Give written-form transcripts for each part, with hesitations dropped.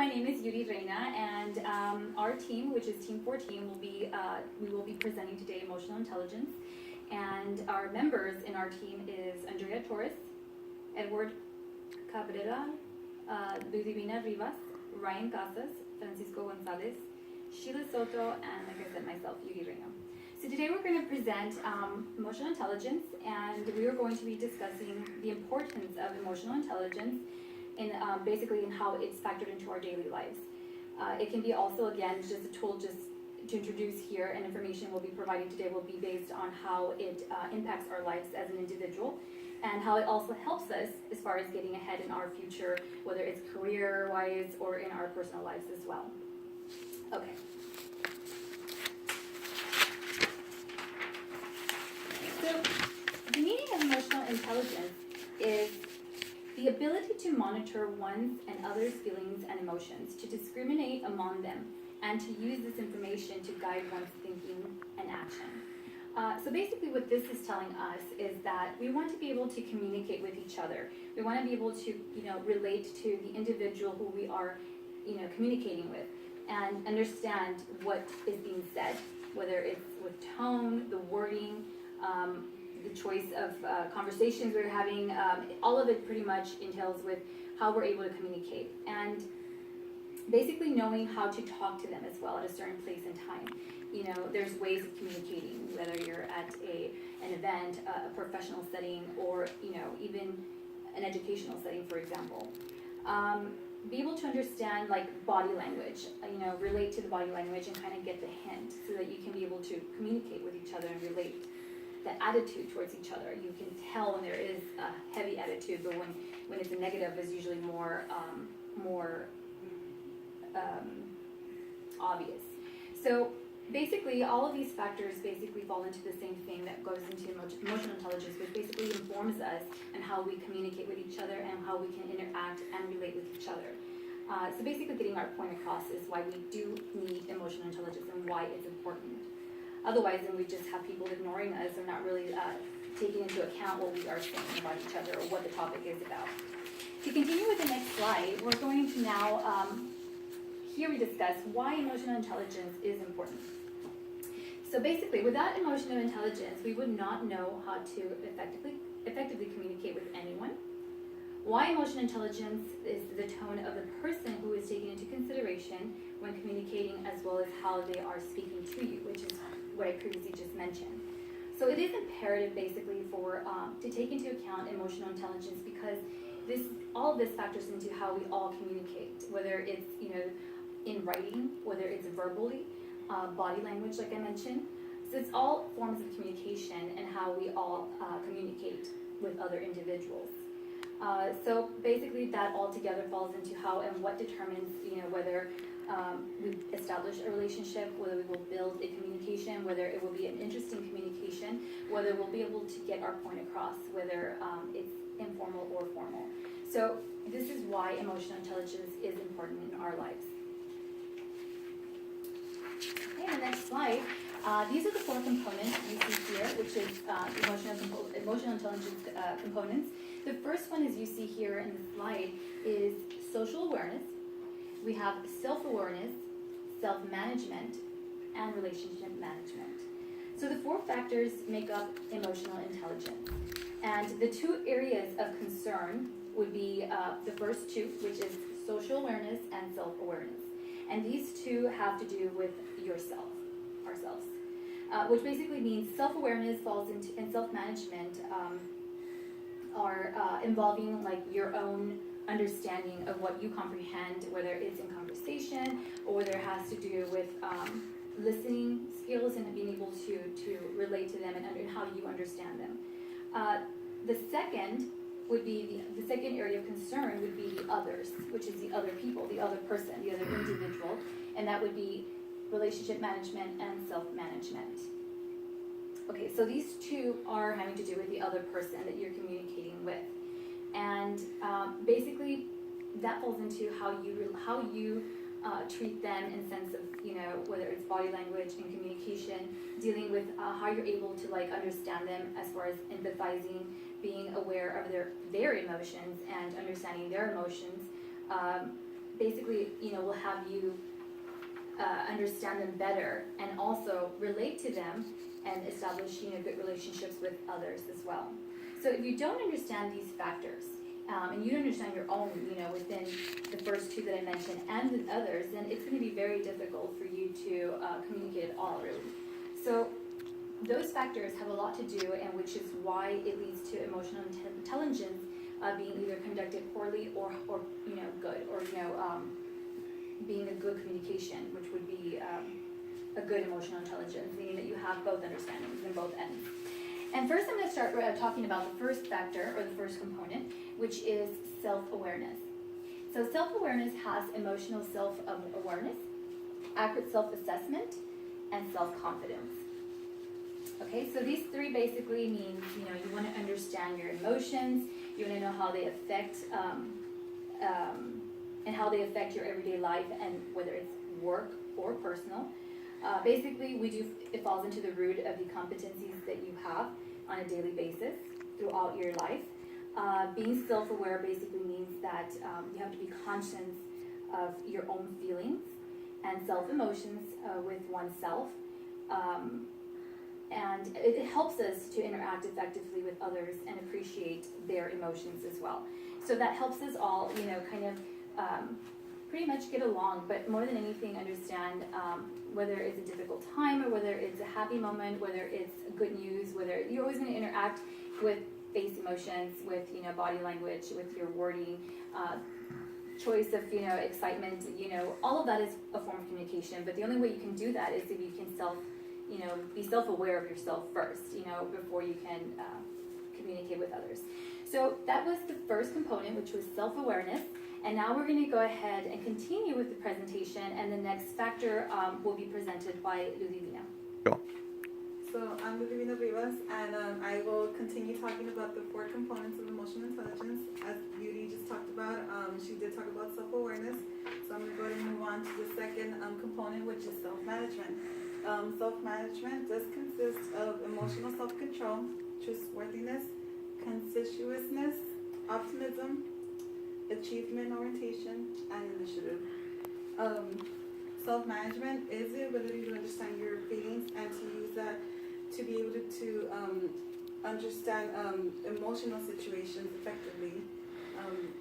my name is Yuri Reina, and our team, which is Team 14, we will be presenting today emotional intelligence. And our members in our team is Andrea Torres, Edward Cabrera, Ludivina Rivas, Ryan Casas, Francisco Gonzalez, Sheila Soto, and like I said, myself, Yuri Reina. So today we're going to present emotional intelligence, and we are going to be discussing the importance of emotional intelligence in basically in how it's factored into our daily lives. It can be also, again, just a tool just to introduce here, and information we'll be providing today will be based on how it impacts our lives as an individual, and how it also helps us as far as getting ahead in our future, whether it's career-wise or in our personal lives as well. Okay. So, the meaning of emotional intelligence is the ability to monitor one's and others' feelings and emotions, to discriminate among them, and to use this information to guide one's thinking and action. So basically what this is telling us is that we want to be able to communicate with each other. We want to be able to, relate to the individual who we are, communicating with, and understand what is being said, whether it's with tone, the wording, the choice of conversations we're having. All of it pretty much entails with how we're able to communicate, and basically knowing how to talk to them as well at a certain place and time. There's ways of communicating, whether you're at an event, a professional setting, or even an educational setting, for example. Be able to understand body language, relate to the body language and kind of get the hint so that you can be able to communicate with each other and relate the attitude towards each other. You can tell when there is a heavy attitude, but when it's a negative, is usually more obvious. So basically, all of these factors basically fall into the same thing that goes into emotional intelligence, which basically informs us and how we communicate with each other and how we can interact and relate with each other. So basically, getting our point across is why we do need emotional intelligence and why it's important. Otherwise, then we just have people ignoring us or not really taking into account what we are saying about each other or what the topic is about. To continue with the next slide, we're going to now here we discuss why emotional intelligence is important. So basically, without emotional intelligence, we would not know how to effectively communicate with anyone. Why emotional intelligence is the tone of the person who is taken into consideration when communicating, as well as how they are speaking to you, which is what I previously just mentioned. So it is imperative, basically, for to take into account emotional intelligence, because all of this factors into how we all communicate, whether it's in writing, whether it's verbally, body language, like I mentioned. So it's all forms of communication and how we all communicate with other individuals. So basically, that all together falls into how and what determines, whether we establish a relationship, whether we will build a communication, whether it will be an interesting communication, whether we'll be able to get our point across, whether it's informal or formal. So this is why emotional intelligence is important in our lives. Okay, the next slide. These are the 4 components you see here, which is emotional intelligence components. The first one, as you see here in the slide, is social awareness. We have self-awareness, self-management, and relationship management. So the 4 factors make up emotional intelligence. And the 2 areas of concern would be the first 2, which is social awareness and self-awareness. And these 2 have to do with ourselves, which basically means self-awareness falls into, and self-management are involving your own understanding of what you comprehend, whether it's in conversation or whether it has to do with listening skills and being able to relate to them and how you understand them. The second would be the second area of concern would be the others, which is the other people, the other person, the other individual, and that would be relationship management and self-management. Okay, so these 2 are having to do with the other person that you're communicating with, and basically that falls into how you treat them in sense of whether it's body language and communication, dealing with how you're able to understand them as far as empathizing, being aware of their emotions and understanding their emotions, basically, will have you understand them better and also relate to them and establish, good relationships with others as well. So if you don't understand these factors, and you don't understand your own, within the first two that I mentioned and the others, then it's going to be very difficult for you to communicate at all, really. So those factors have a lot to do, and which is why it leads to emotional intelligence being either conducted poorly or good, or being a good communication, which would be a good emotional intelligence, meaning that you have both understandings in both ends. And first, I'm going to start talking about the first factor, or the first component, which is self-awareness. So self-awareness has emotional self-awareness, accurate self-assessment, and self-confidence. Okay, so these three basically means, you want to understand your emotions, you want to know how they affect, and how they affect your everyday life, and whether it's work or personal. Basically, it falls into the root of the competencies that you have on a daily basis throughout your life. Being self-aware basically means that you have to be conscious of your own feelings and self-emotions with oneself. And it helps us to interact effectively with others and appreciate their emotions as well. So that helps us all, pretty much get along, but more than anything, understand whether it's a difficult time or whether it's a happy moment, whether it's good news, whether you're always going to interact with face emotions, with body language, with your wording, choice of excitement. All of that is a form of communication. But the only way you can do that is if you can be self-aware of yourself first, before you can communicate with others. So that was the first component, which was self-awareness. And now we're going to go ahead and continue with the presentation, and the next factor will be presented by Ludivina. So I'm Ludivina Rivas, and I will continue talking about the 4 components of emotional intelligence. As Yuri just talked about, she did talk about self-awareness. So I'm going to go ahead and move on to the second component, which is self-management. Self-management does consist of emotional self-control, trustworthiness, conscientiousness, optimism, achievement orientation, and initiative. Self-management is the ability to understand your feelings and to use that to be able to understand emotional situations effectively.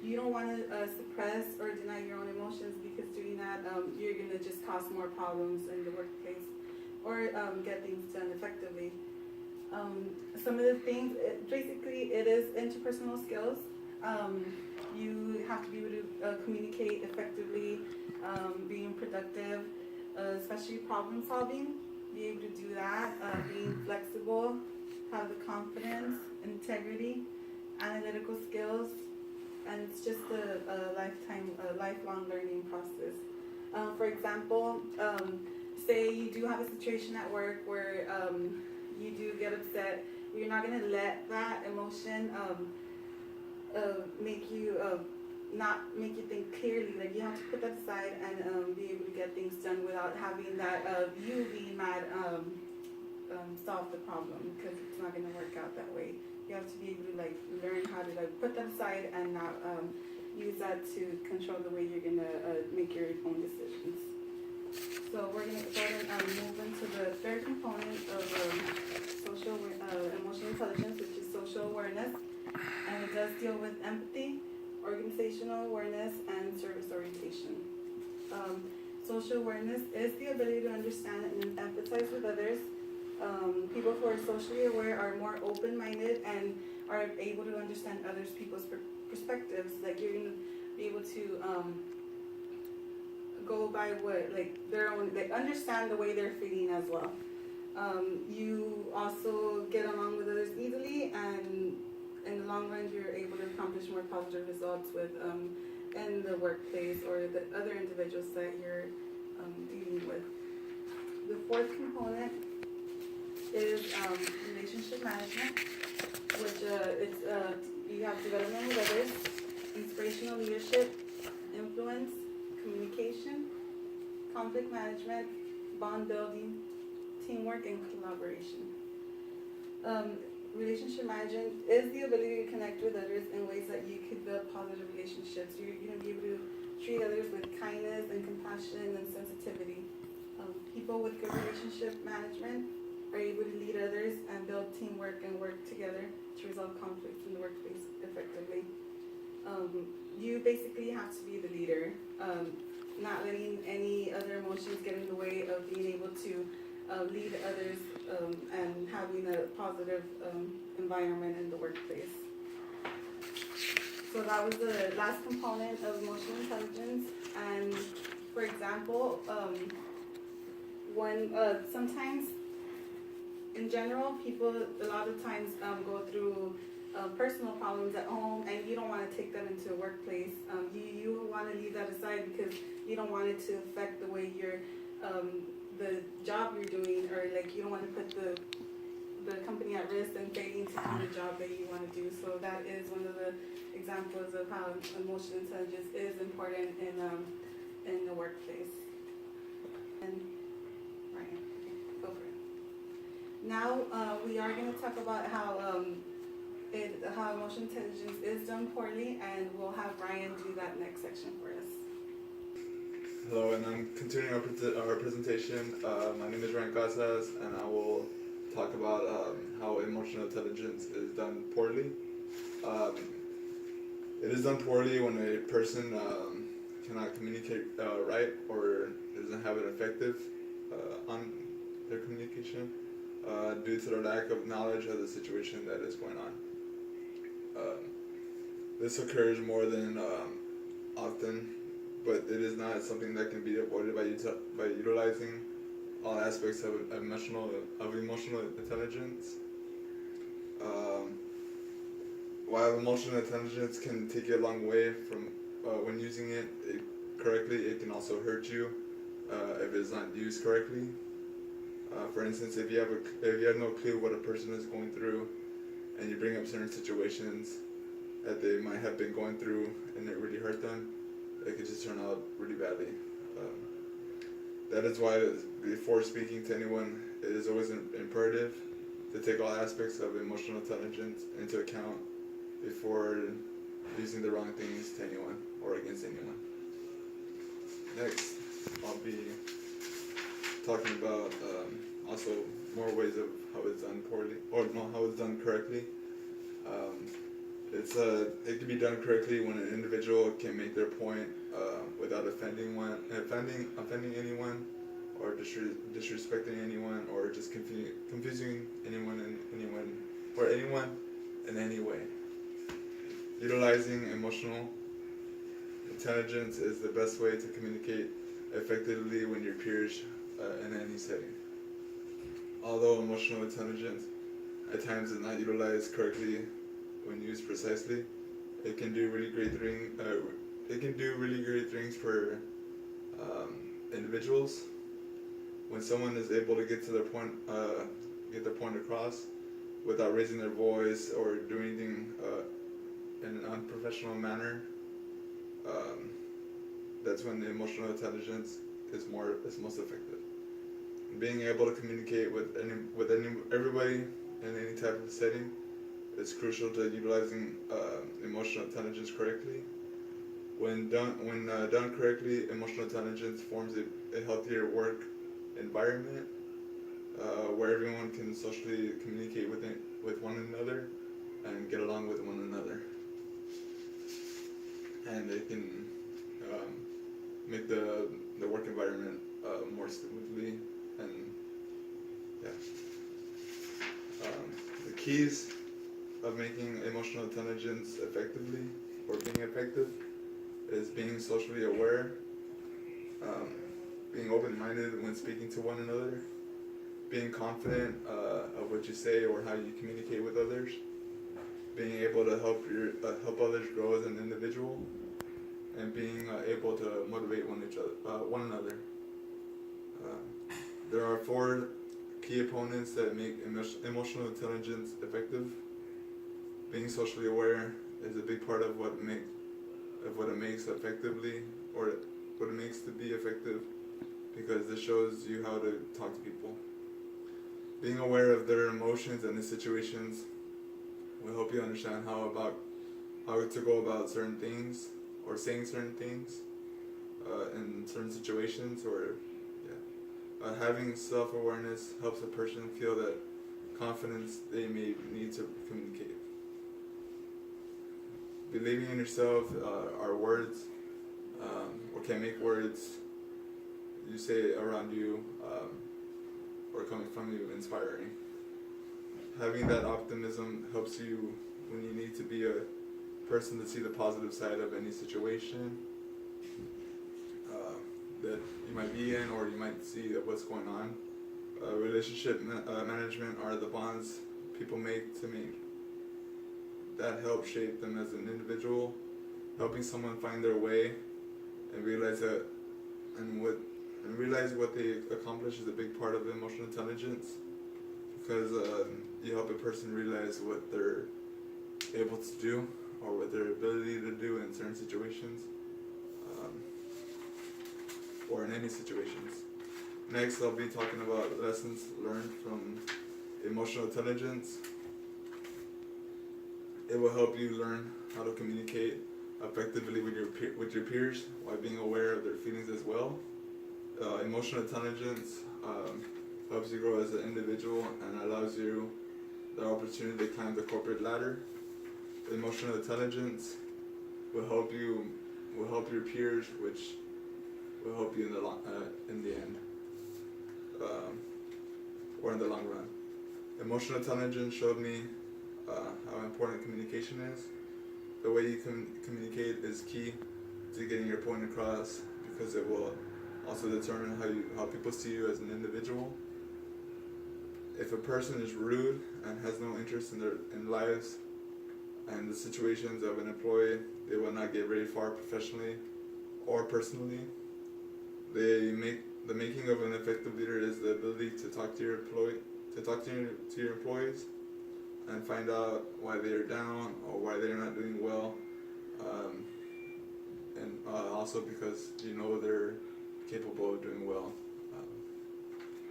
You don't want to suppress or deny your own emotions, because doing that you're going to just cause more problems in the workplace or get things done effectively. Some of the things, basically it is interpersonal skills. You have to be able to communicate effectively, being productive, especially problem solving, be able to do that, being flexible, have the confidence, integrity, analytical skills, and it's just a lifelong learning process. For example, say you do have a situation at work where you do get upset, you're not going to let that emotion make you not make you think clearly. Like, you have to put that aside and be able to get things done without having that you being mad solve the problem, because it's not going to work out that way. You have to be able to learn how to put that aside and not use that to control the way you're going to make your own decisions. So we're going to go ahead and move into the third component of emotional intelligence, which is social awareness. And it does deal with empathy, organizational awareness, and service orientation. Social awareness is the ability to understand and empathize with others. People who are socially aware are more open-minded and are able to understand others people's perspectives. Like, you're going to be able to go by what, their own, understand the way they're feeling as well. You also get along with others easily, and in the long run, you're able to accomplish more positive results with in the workplace or the other individuals that you're dealing with. The fourth component is relationship management, which you have development with others, inspirational leadership, influence, communication, conflict management, bond building, teamwork, and collaboration. Relationship management is the ability to connect with others in ways that you could build positive relationships. You're going to be able to treat others with kindness and compassion and sensitivity. People with good relationship management are able to lead others and build teamwork and work together to resolve conflicts in the workplace effectively. You basically have to be the leader, not letting any other emotions get in the way of being able to lead others and having a positive environment in the workplace. So that was the last component of emotional intelligence. And for example, when sometimes in general, people a lot of times go through personal problems at home, and you don't want to take that into the workplace. You want to leave that aside because you don't want it to affect the way you're the job you're doing, or like you don't want to put the company at risk and failing to do the job that you want to do. So that is one of the examples of how emotional intelligence is important in the workplace. And Ryan, go for it. Now we are going to talk about how emotional intelligence is done poorly, and we'll have Ryan do that next section for us. Hello, and I'm continuing our presentation. My name is Ryan Casas, and I will talk about how emotional intelligence is done poorly. It is done poorly when a person cannot communicate right, or doesn't have it effective on their communication due to the lack of knowledge of the situation that is going on. This occurs more than often, but it is not something that can be avoided by utilizing all aspects of emotional intelligence. While emotional intelligence can take you a long way from when using it correctly, it can also hurt you if it's not used correctly. For instance, if you have no clue what a person is going through, and you bring up certain situations that they might have been going through and it really hurt them, it could just turn out really badly. That is why before speaking to anyone, it is always imperative to take all aspects of emotional intelligence into account before using the wrong things to anyone or against anyone. Next, I'll be talking about also more ways of how it's done poorly, or no, how it's done correctly. It can be done correctly when an individual can make their point without offending anyone, or disrespecting anyone, or just confusing anyone in any way. Utilizing emotional intelligence is the best way to communicate effectively when your peers in any setting. Although emotional intelligence at times is not utilized correctly when used precisely, it can do really great things for individuals. When someone is able to get their point across without raising their voice or doing anything in an unprofessional manner, that's when the emotional intelligence is most effective. Being able to communicate with everybody in any type of setting is crucial to utilizing emotional intelligence correctly. When done correctly, emotional intelligence forms a healthier work environment where everyone can socially communicate with one another and get along with one another, and it can make the work environment more smoothly. And yeah, the keys of making emotional intelligence effectively, or being effective, is being socially aware, being open-minded when speaking to one another, being confident of what you say or how you communicate with others, being able to help others grow as an individual, and being able to motivate one another. There are 4 key opponents that make emotional intelligence effective. Being socially aware is a big part of what it makes effectively, or what it makes to be effective, because this shows you how to talk to people. Being aware of their emotions and the situations will help you understand how to go about certain things or saying certain things. in certain situations, or having self-awareness helps a person feel that confidence they may need to communicate. Believing in yourself are words, or can make words you say around you or coming from you inspiring. Having that optimism helps you when you need to be a person to see the positive side of any situation that you might be in, or you might see what's going on. Relationship management are the bonds people make to make that help shape them as an individual. Helping someone find their way and realize that realize what they accomplish is a big part of emotional intelligence, because you help a person realize what they're able to do or what their ability to do in certain situations, or in any situations. Next, I'll be talking about lessons learned from emotional intelligence. It will help you learn how to communicate effectively with your peers while being aware of their feelings as well. Emotional intelligence helps you grow as an individual and allows you the opportunity to climb the corporate ladder. Emotional intelligence will help your peers, which will help you in the end, or in the long run. Emotional intelligence showed me how important communication is. The way you communicate is key to getting your point across, because it will also determine how people see you as an individual. If a person is rude and has no interest in lives and the situations of an employee, they will not get very far professionally or personally. The making of an effective leader is the ability to talk to your employees and find out why they are down or why they are not doing well, and also because you know they're capable of doing well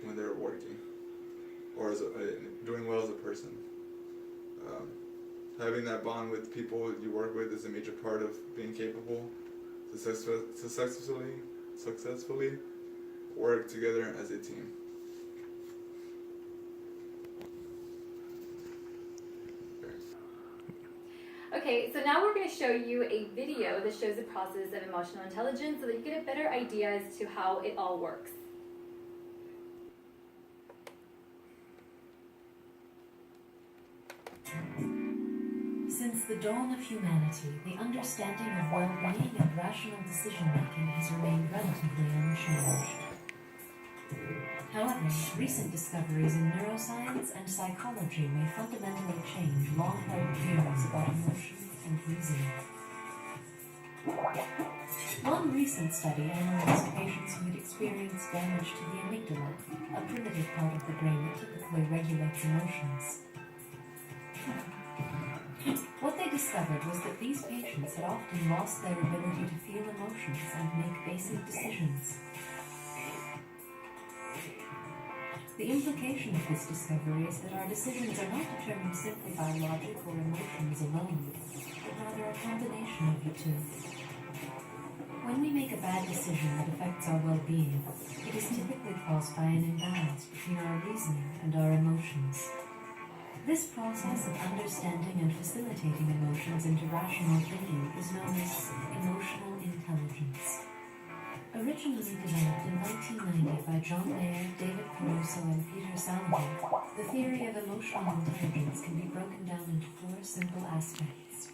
when they're working, or doing well as a person. Having that bond with people you work with is a major part of being capable to successfully work together as a team. Okay, so now we're going to show you a video that shows the process of emotional intelligence so that you get a better idea as to how it all works. Since the dawn of humanity, the understanding of well-being and rational decision-making has remained relatively unchanged. However, recent discoveries in neuroscience and psychology may fundamentally change long-held views about emotions and reasoning. One recent study analyzed patients who had experienced damage to the amygdala, a primitive part of the brain that typically regulates emotions. What they discovered was that these patients had often lost their ability to feel emotions and make basic decisions. The implication of this discovery is that our decisions are not determined simply by logic or emotions alone, but rather a combination of the two. When we make a bad decision that affects our well-being, it is typically caused by an imbalance between our reasoning and our emotions. This process of understanding and facilitating emotions into rational thinking is known as emotional intelligence. Originally developed in 1990 by John Mayer, David Caruso, and Peter Salovey, the theory of emotional intelligence can be broken down into 4 simple aspects.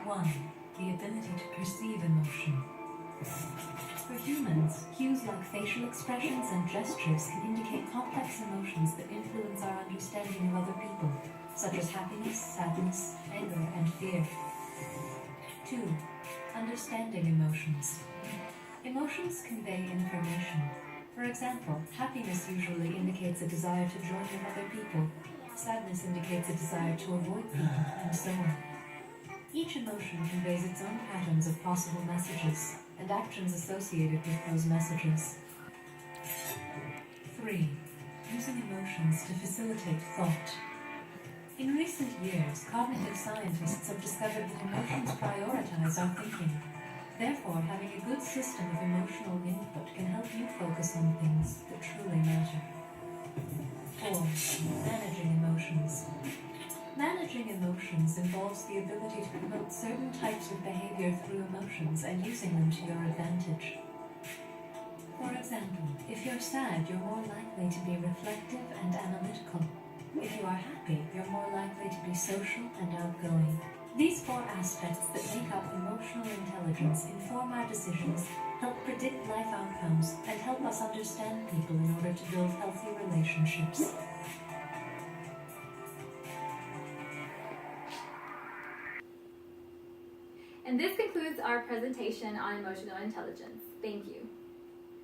1. The ability to perceive emotion. For humans, cues like facial expressions and gestures can indicate complex emotions that influence our understanding of other people, such as happiness, sadness, anger, and fear. 2. Understanding emotions. Emotions convey information. For example, happiness usually indicates a desire to join with other people. Sadness indicates a desire to avoid people, and so on. Each emotion conveys its own patterns of possible messages and actions associated with those messages. 3. Using emotions to facilitate thought. In recent years, cognitive scientists have discovered that emotions prioritize our thinking. Therefore, having a good system of emotional input can help you focus on things that truly matter. 4. Managing emotions. Managing emotions involves the ability to promote certain types of behavior through emotions and using them to your advantage. For example, if you're sad, you're more likely to be reflective and analytical. If you are happy, you're more likely to be social and outgoing. These 4 aspects that make up emotional intelligence inform our decisions, help predict life outcomes, and help us understand people in order to build healthy relationships. And this concludes our presentation on emotional intelligence. Thank you.